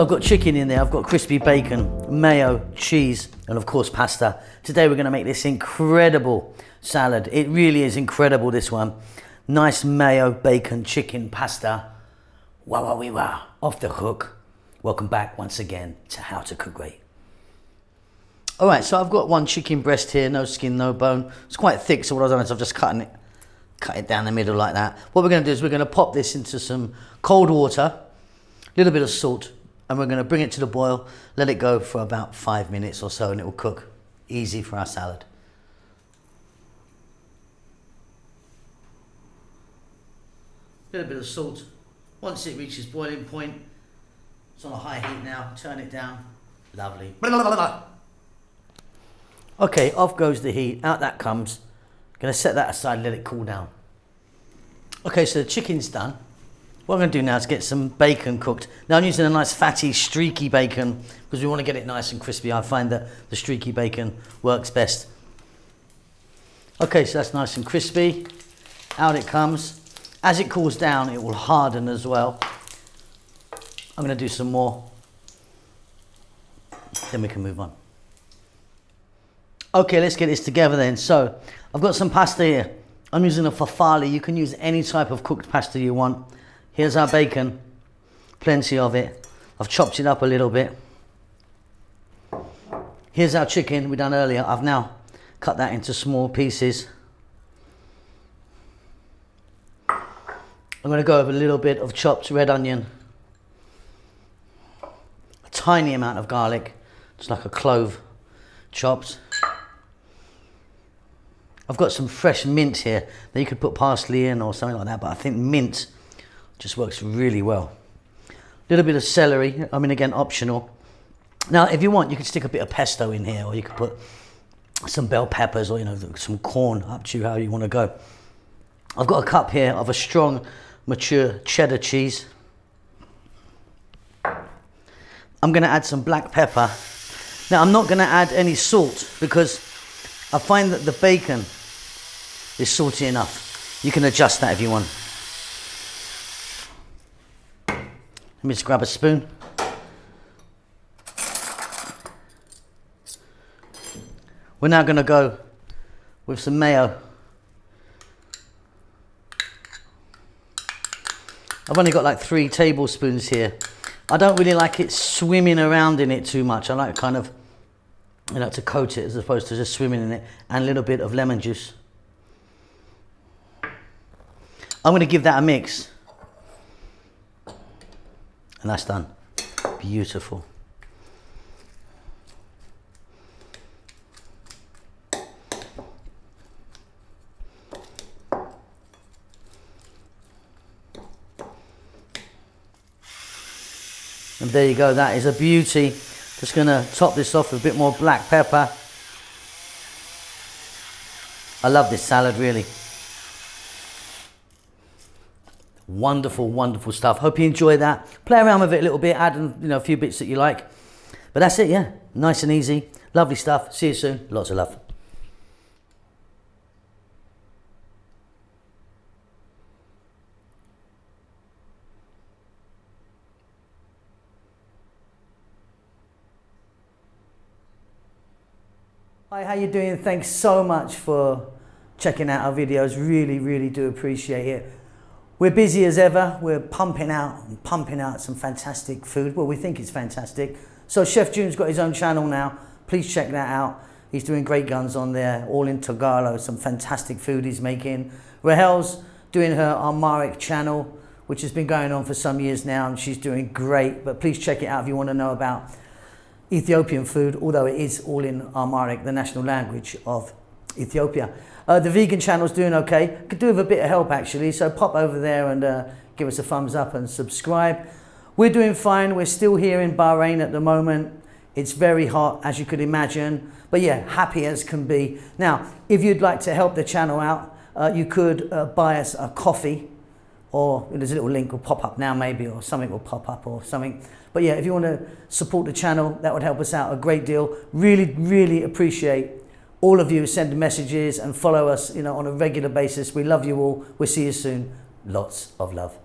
So I've got chicken in there, I've got crispy bacon, mayo, cheese, and of course pasta. Today we're gonna make this incredible salad. It really is incredible, this one. Nice mayo, bacon, chicken, pasta. Wow, wow, wee, wow. Off the hook. Welcome back once again to How to Cook Great. All right, so I've got one chicken breast here, no skin, no bone. It's quite thick, so what I've done is I've just cut it down the middle like that. What we're gonna do is we're gonna pop this into some cold water, a little bit of salt, and we're gonna bring it to the boil, let it go for about 5 minutes or so, and it will cook. Easy for our salad. A little bit of salt. Once it reaches boiling point, it's on a high heat now, turn it down. Lovely. Okay, off goes the heat, out that comes. Gonna set that aside, let it cool down. Okay, so the chicken's done. What I'm gonna do now is get some bacon cooked. Now I'm using a nice fatty, streaky bacon because we wanna get it nice and crispy. I find that the streaky bacon works best. Okay, so that's nice and crispy. Out it comes. As it cools down, it will harden as well. I'm gonna do some more. Then we can move on. Okay, let's get this together then. So, I've got some pasta here. I'm using a farfalle. You can use any type of cooked pasta you want. Here's our bacon, plenty of it. I've chopped it up a little bit. Here's our chicken we done earlier. I've now cut that into small pieces. I'm gonna go with a little bit of chopped red onion. A tiny amount of garlic, just like a clove chopped. I've got some fresh mint here that you could put parsley in or something like that, but I think mint just works really well. A little bit of celery, I mean, again, optional. Now, if you want, you could stick a bit of pesto in here, or you could put some bell peppers, or some corn, up to you how you want to go. I've got a cup here of a strong, mature cheddar cheese. I'm going to add some black pepper. Now, I'm not going to add any salt because I find that the bacon is salty enough. You can adjust that if you want. Let me just grab a spoon. We're now going to go with some mayo. I've only got like 3 tablespoons here. I don't really like it swimming around in it too much. I like kind of, to coat it as opposed to just swimming in it. And a little bit of lemon juice. I'm going to give that a mix. And that's done. Beautiful. And there you go, that is a beauty. Just gonna top this off with a bit more black pepper. I love this salad, really. Wonderful, wonderful stuff. Hope you enjoy that. Play around with it a little bit, add a few bits that you like. But that's it, yeah. Nice and easy. Lovely stuff. See you soon. Lots of love. Hi, how you doing? Thanks so much for checking out our videos. Really, really do appreciate it. We're busy as ever. We're pumping out some fantastic food. Well, we think it's fantastic. So Chef June's got his own channel now. Please check that out. He's doing great guns on there, all in Tagalog, some fantastic food he's making. Rahel's doing her Amharic channel, which has been going on for some years now, and she's doing great. But please check it out if you want to know about Ethiopian food, although it is all in Amharic, the national language of Ethiopia. The vegan channel's doing okay. Could do with a bit of help actually, so pop over there and give us a thumbs up and subscribe. We're doing fine. We're still here in Bahrain at the moment. It's very hot, as you could imagine, but yeah, happy as can be. Now, if you'd like to help the channel out, you could buy us a coffee, or there's a little link will pop up now maybe, or something will pop up or something. But yeah, if you want to support the channel, that would help us out a great deal. Really, really appreciate all of you sending messages and follow us, on a regular basis. We love you all. We'll see you soon. Lots of love.